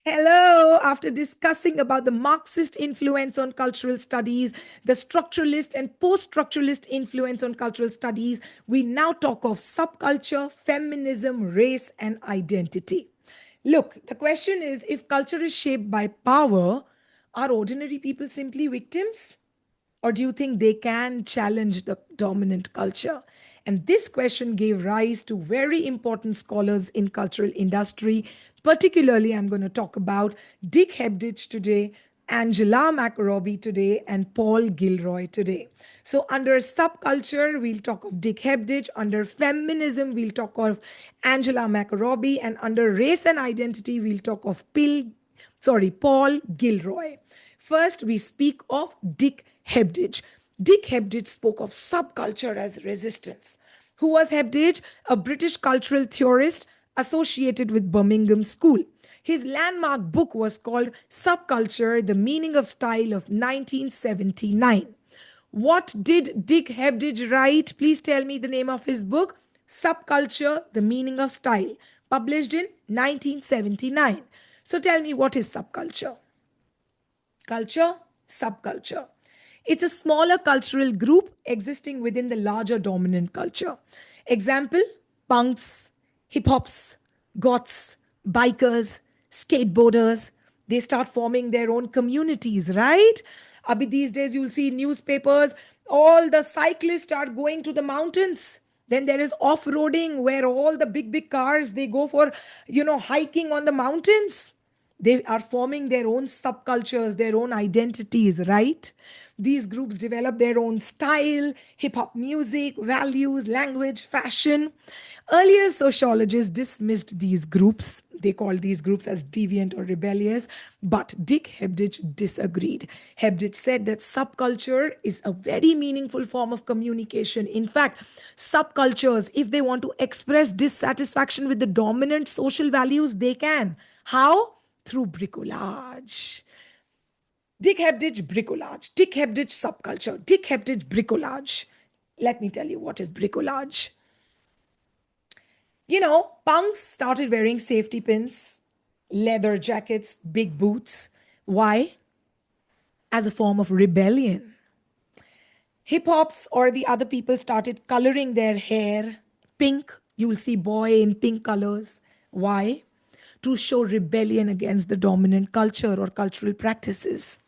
Hello. After discussing about the Marxist influence on cultural studies, the structuralist and post-structuralist influence on cultural studies, we now talk of subculture, feminism, race, and identity. Look, the question is, if culture is shaped by power, are ordinary people simply victims? Or do you think they can challenge the dominant culture? And this question gave rise to very important scholars in cultural industry. Particularly, I'm going to talk about Dick Hebdige today, Angela McRobbie today, and Paul Gilroy today. So, under subculture, we'll talk of Dick Hebdige. Under feminism, we'll talk of Angela McRobbie. And under race and identity, we'll talk of Paul Gilroy. First, we speak of Dick Hebdige. Dick Hebdige spoke of subculture as resistance. Who was Hebdige? A British cultural theorist associated with Birmingham School. His landmark book was called Subculture, The Meaning of Style of 1979. What did Dick Hebdige write? Please tell me the name of his book. Subculture, The Meaning of Style, published in 1979. So tell me, what is subculture? Culture, subculture. It's a smaller cultural group existing within the larger dominant culture. Example: punks, hip hops, goths, bikers, skateboarders. They start forming their own communities, right? Abhi, these days you'll see newspapers, all the cyclists are going to the mountains. Then there is off-roading where all the big cars they go for, hiking on the mountains. They are forming their own subcultures, their own identities, right? These groups develop their own style, hip hop music, values, language, fashion. Earlier sociologists dismissed these groups. They called these groups as deviant or rebellious. But Dick Hebdige disagreed. Hebdige said that subculture is a very meaningful form of communication. In fact, subcultures, if they want to express dissatisfaction with the dominant social values, they can. How? Through bricolage. Dick Hebdige bricolage. Dick Hebdige subculture. Dick Hebdige bricolage. Let me tell you what is bricolage. Punks started wearing safety pins, leather jackets, big boots. Why? As a form of rebellion. Hip hops or the other people started coloring their hair pink. You will see boy in pink colors. Why? To show rebellion against the dominant culture or cultural practices.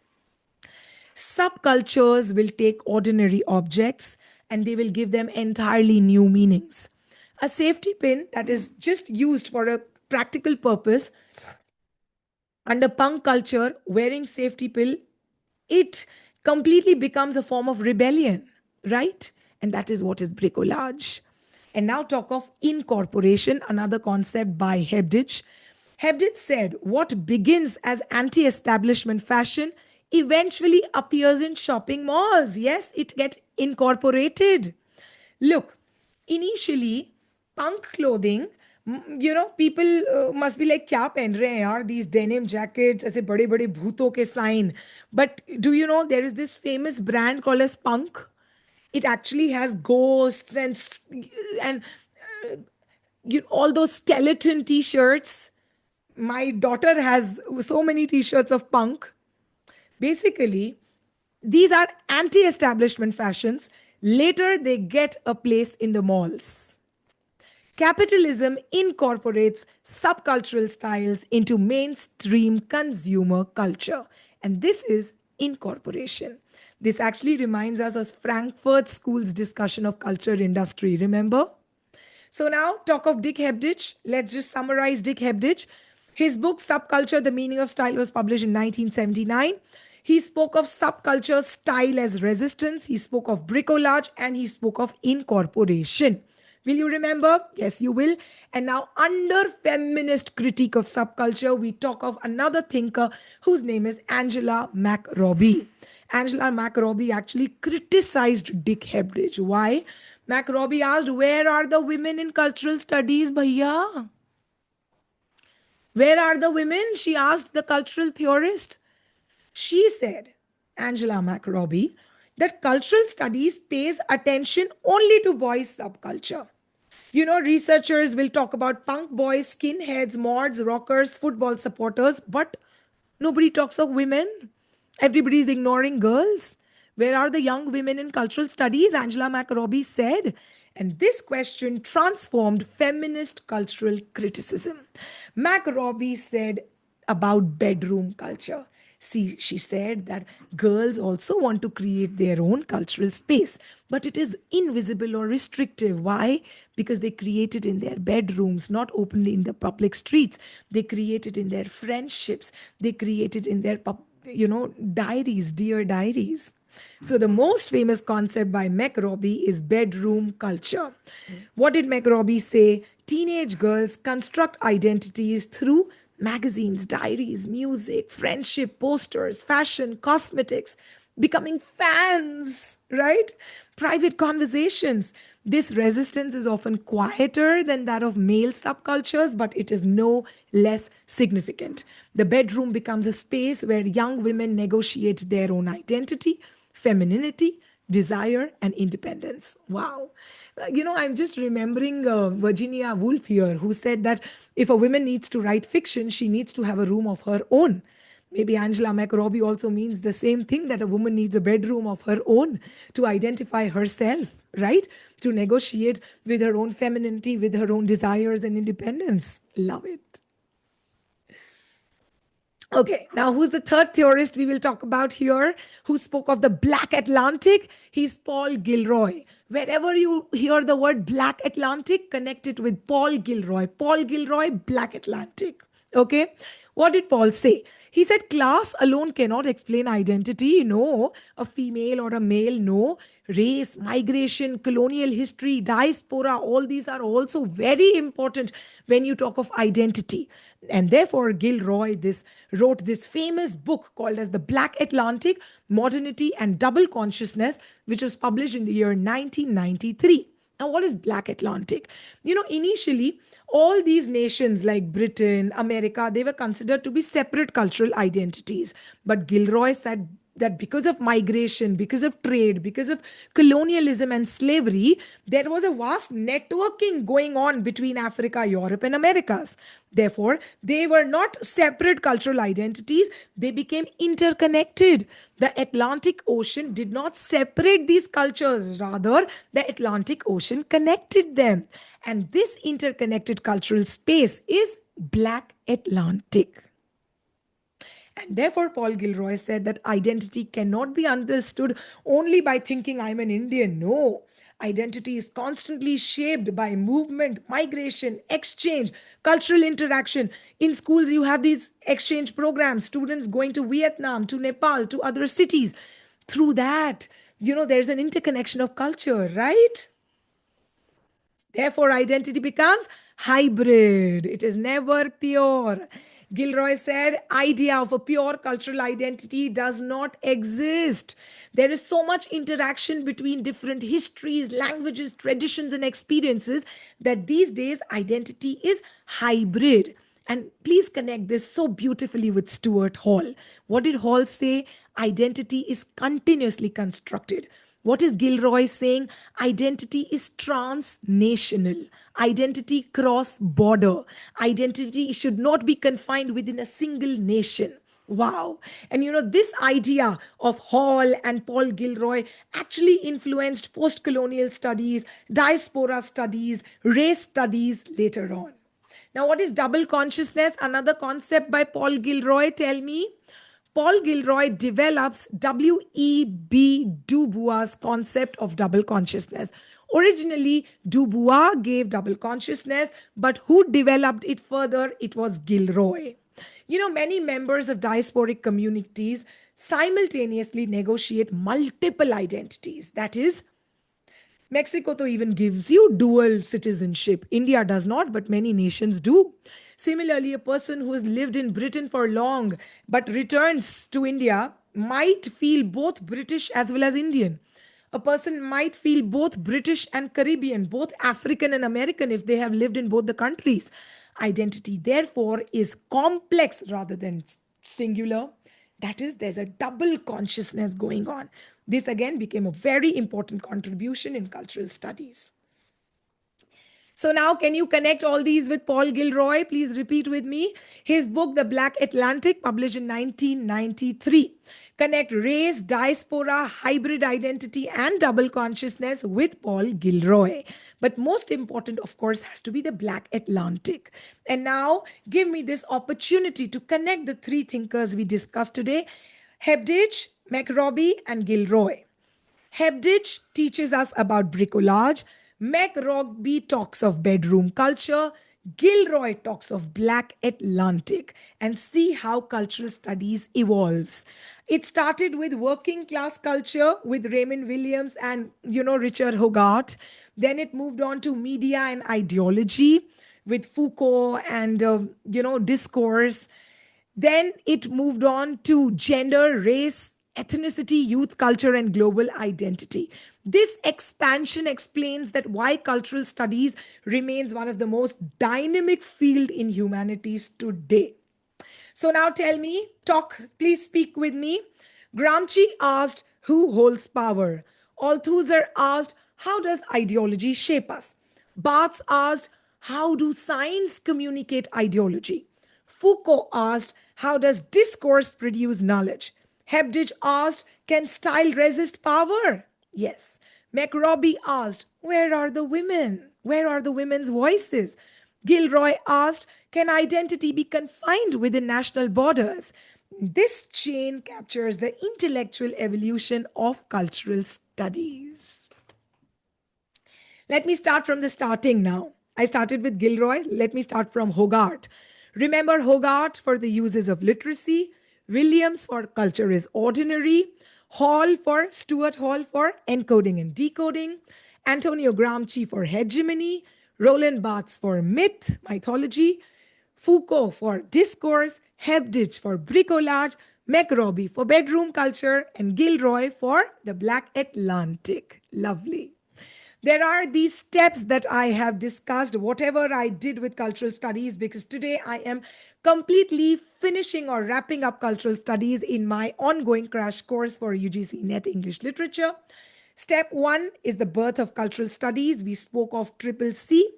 Subcultures will take ordinary objects and they will give them entirely new meanings. A safety pin that is just used for a practical purpose, under punk culture, wearing safety pin, it completely becomes a form of rebellion, right? And that is what is bricolage. And now talk of incorporation, another concept by Hebdige. Hebdige said what begins as anti establishment fashion eventually appears in shopping malls. Yes, it gets incorporated. Look, initially, punk clothing, people must be like, क्या पहन रहे हैं यार, these denim jackets, ऐसे बड़े बड़े भूतों के sign. But do you know there is this famous brand called as Punk? It actually has ghosts and all those skeleton t-shirts. My daughter has so many t-shirts of Punk. Basically, these are anti establishment fashions. Later, they get a place in the malls. Capitalism incorporates subcultural styles into mainstream consumer culture. And this is incorporation. This actually reminds us of Frankfurt School's discussion of culture industry. Remember? So now talk of Dick Hebdige. Let's just summarize Dick Hebdige. His book Subculture: The Meaning of Style was published in 1979. He spoke of subculture style as resistance. He spoke of bricolage and he spoke of incorporation. Will you remember? Yes, you will. And now, under feminist critique of subculture, we talk of another thinker whose name is Angela McRobbie. Angela McRobbie actually criticized Dick Hebdige. Why? McRobbie asked, where are the women in cultural studies, bhaiya? Where are the women? She asked the cultural theorist. She said, Angela McRobbie, that cultural studies pays attention only to boys' subculture. Researchers will talk about punk boys, skinheads, mods, rockers, football supporters, but nobody talks of women. Everybody's ignoring girls. Where are the young women in cultural studies? Angela McRobbie said. And this question transformed feminist cultural criticism. McRobbie said about bedroom culture. See, she said that girls also want to create their own cultural space, but it is invisible or restrictive. Why? Because they create it in their bedrooms, not openly in the public streets. They create it in their friendships. They create it in their, diaries, dear diaries. So the most famous concept by McRobbie is bedroom culture. What did McRobbie say? Teenage girls construct identities through magazines, diaries, music, friendship, posters, fashion, cosmetics, becoming fans, right? Private conversations. This resistance is often quieter than that of male subcultures, but it is no less significant. The bedroom becomes a space where young women negotiate their own identity, femininity, desire, and independence. Wow. I'm just remembering Virginia Woolf here, who said that if a woman needs to write fiction, she needs to have a room of her own. Maybe Angela McRobbie also means the same thing, that a woman needs a bedroom of her own to identify herself, right? To negotiate with her own femininity, with her own desires and independence. Love it. Okay, now who's the third theorist we will talk about here who spoke of the Black Atlantic? He's Paul Gilroy. Wherever you hear the word Black Atlantic, connect it with Paul Gilroy. Paul Gilroy, Black Atlantic. Okay, what did Paul say? He said class alone cannot explain identity. No, a female or a male, no. Race, migration, colonial history, diaspora, all these are also very important when you talk of identity. And therefore, Gilroy wrote this famous book called as The Black Atlantic, Modernity and Double Consciousness, which was published in the year 1993. Now, what is Black Atlantic? Initially, all these nations like Britain, America, they were considered to be separate cultural identities. But Gilroy said that because of migration, because of trade, because of colonialism and slavery, there was a vast networking going on between Africa, Europe, and Americas. Therefore, they were not separate cultural identities, they became interconnected. The Atlantic Ocean did not separate these cultures, rather, the Atlantic Ocean connected them. And this interconnected cultural space is Black Atlantic. And therefore, Paul Gilroy said that identity cannot be understood only by thinking I'm an Indian. No. Identity is constantly shaped by movement, migration, exchange, cultural interaction. In schools, you have these exchange programs, students going to Vietnam, to Nepal, to other cities. Through that, there's an interconnection of culture, right? Therefore, identity becomes hybrid. It is never pure. Gilroy said, idea of a pure cultural identity does not exist. There is so much interaction between different histories, languages, traditions, and experiences that these days identity is hybrid. And please connect this so beautifully with Stuart Hall. What did Hall say? Identity is continuously constructed. What is Gilroy saying? Identity is transnational. Identity cross border. Identity should not be confined within a single nation. Wow. And this idea of Hall and Paul Gilroy actually influenced post colonial studies, diaspora studies, race studies later on. Now, what is double consciousness? Another concept by Paul Gilroy. Tell me. Paul Gilroy develops W.E.B. Du Bois' concept of double consciousness. Originally, Du Bois gave double consciousness, but who developed it further? It was Gilroy. Many members of diasporic communities simultaneously negotiate multiple identities. That is, Mexico to even gives you dual citizenship. India does not, but many nations do. Similarly, a person who has lived in Britain for long but returns to India might feel both British as well as Indian. A person might feel both British and Caribbean, both African and American if they have lived in both the countries. Identity, therefore, is complex rather than singular. That is, there's a double consciousness going on. This again became a very important contribution in cultural studies. So now, can you connect all these with Paul Gilroy? Please repeat with me. His book, The Black Atlantic, published in 1993. Connect race, diaspora, hybrid identity, and double consciousness with Paul Gilroy. But most important, of course, has to be the Black Atlantic. And now, give me this opportunity to connect the three thinkers we discussed today: Hebdige, McRobbie, and Gilroy. Hebdige teaches us about bricolage. McRobbie talks of bedroom culture. Gilroy talks of Black Atlantic, and see how cultural studies evolves. It started with working class culture with Raymond Williams and Richard Hogarth. Then it moved on to media and ideology with Foucault and discourse. Then it moved on to gender, race, ethnicity, youth culture, and global identity. This expansion explains that why cultural studies remains one of the most dynamic field in humanities today. So now tell me, please speak with me. Gramsci asked, who holds power? Althusser asked, how does ideology shape us? Barthes asked, how do signs communicate ideology? Foucault asked, how does discourse produce knowledge? Hebdige asked, can style resist power? Yes. McRobbie asked, where are the women? Where are the women's voices? Gilroy asked, can identity be confined within national borders? This chain captures the intellectual evolution of cultural studies. Let me start from the starting now. I started with Gilroy. Let me start from Hogarth. Remember Hogarth for the uses of literacy, Williams for culture is ordinary, Stuart Hall for encoding and decoding, Antonio Gramsci for hegemony, Roland Barthes for mythology, Foucault for discourse, Hebdige for bricolage, McRobbie for bedroom culture, and Gilroy for the Black Atlantic. Lovely. There are these steps that I have discussed, whatever I did with cultural studies, because today I am completely finishing or wrapping up cultural studies in my ongoing crash course for UGC NET English Literature. Step 1 is the birth of cultural studies. We spoke of Triple C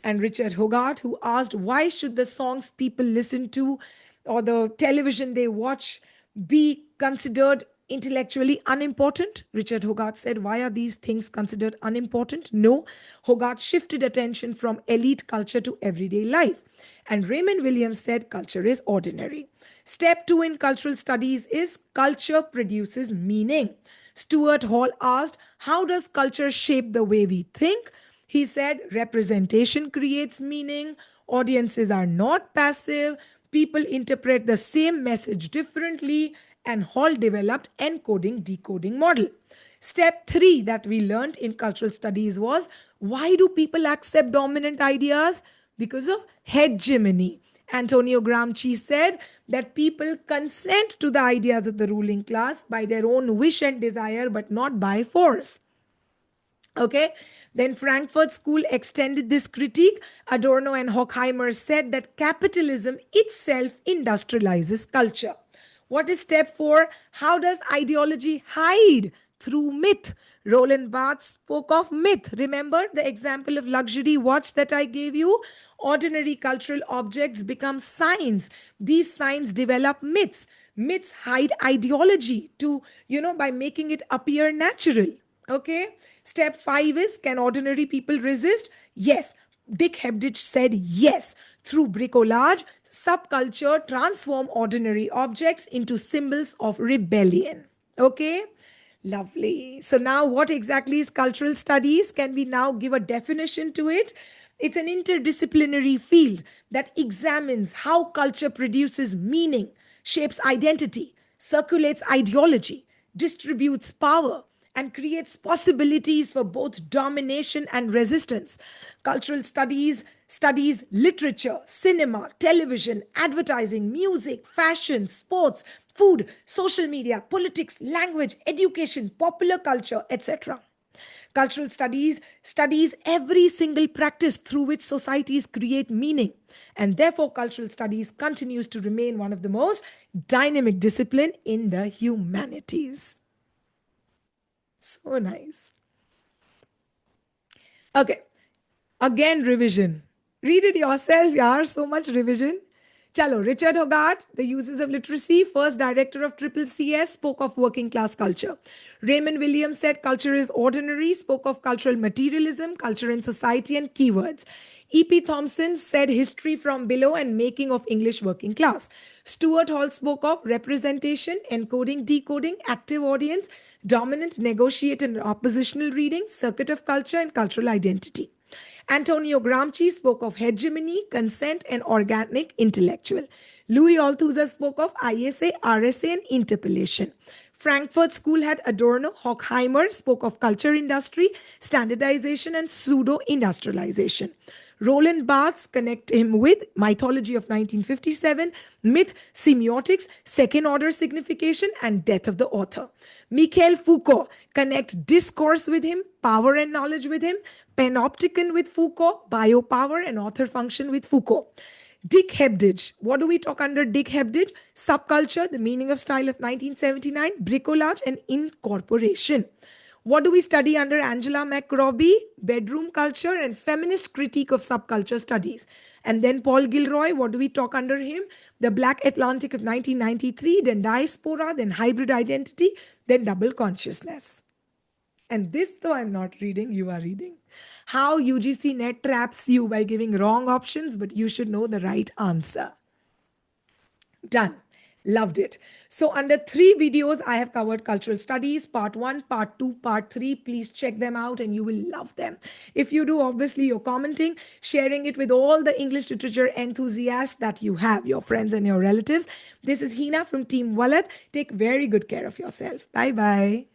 and Richard Hogarth, who asked, why should the songs people listen to or the television they watch be considered intellectually unimportant? Richard Hogarth said, why are these things considered unimportant? No, Hogarth shifted attention from elite culture to everyday life. And Raymond Williams said, culture is ordinary. Step 2 in cultural studies is culture produces meaning. Stuart Hall asked, how does culture shape the way we think? He said, representation creates meaning. Audiences are not passive. People interpret the same message differently. And Hall developed encoding decoding model. Step 3 that we learned in cultural studies was, why do people accept dominant ideas? Because of hegemony. Antonio Gramsci said that people consent to the ideas of the ruling class by their own wish and desire, but not by force. Okay, then Frankfurt School extended this critique. Adorno and Horkheimer said that capitalism itself industrializes culture. What is step 4? How does ideology hide? Through myth. Roland Barthes spoke of myth. Remember the example of luxury watch that I gave you? Ordinary cultural objects become signs. These signs develop myths. Myths hide ideology by making it appear natural. Okay. Step 5 is, can ordinary people resist? Yes. Dick Hebdige said yes. Through bricolage, subculture transform ordinary objects into symbols of rebellion. Okay. Lovely. So now what exactly is cultural studies? Can we now give a definition to it? It's an interdisciplinary field that examines how culture produces meaning, shapes identity, circulates ideology, distributes power, and creates possibilities for both domination and resistance. Cultural studies studies literature, cinema, television, advertising, music, fashion, sports, food, social media, politics, language, education, popular culture, etc. Cultural studies studies every single practice through which societies create meaning. And therefore, cultural studies continues to remain one of the most dynamic discipline in the humanities. So nice. Okay. Again, revision. Read it yourself, yaar. So much revision. Chalo, Richard Hogarth, The Uses of Literacy, first director of Triple CS, spoke of working class culture. Raymond Williams said culture is ordinary, spoke of cultural materialism, culture in society, and keywords. E.P. Thompson said history from below and making of English working class. Stuart Hall spoke of representation, encoding, decoding, active audience, dominant, negotiate, and oppositional reading, circuit of culture, and cultural identity. Antonio Gramsci spoke of hegemony, consent, and organic intellectual. Louis Althusser spoke of ISA, RSA, and interpellation. Frankfurt School had Adorno. Horkheimer spoke of culture industry, standardization, and pseudo industrialization. Roland Barthes connect him with Mythology of 1957, Myth, Semiotics, Second Order Signification, and Death of the Author. Michel Foucault connect discourse with him, power and knowledge with him, Panopticon with Foucault, biopower and author function with Foucault. Dick Hebdige. What do we talk under Dick Hebdige? Subculture, the meaning of style of 1979, bricolage and incorporation. What do we study under Angela McRobbie? Bedroom culture and feminist critique of subculture studies. And then Paul Gilroy, what do we talk under him? The Black Atlantic of 1993, then diaspora, then hybrid identity, then double consciousness. And this, though I'm not reading, you are reading. How UGC net traps you by giving wrong options, but you should know the right answer. Done. Loved it. So, under 3 videos, I have covered cultural studies, part 1, part 2, part 3. Please check them out and you will love them. If you do, obviously, you're commenting, sharing it with all the English literature enthusiasts that you have, your friends and your relatives. This is Hina from Team Wallet. Take very good care of yourself. Bye bye.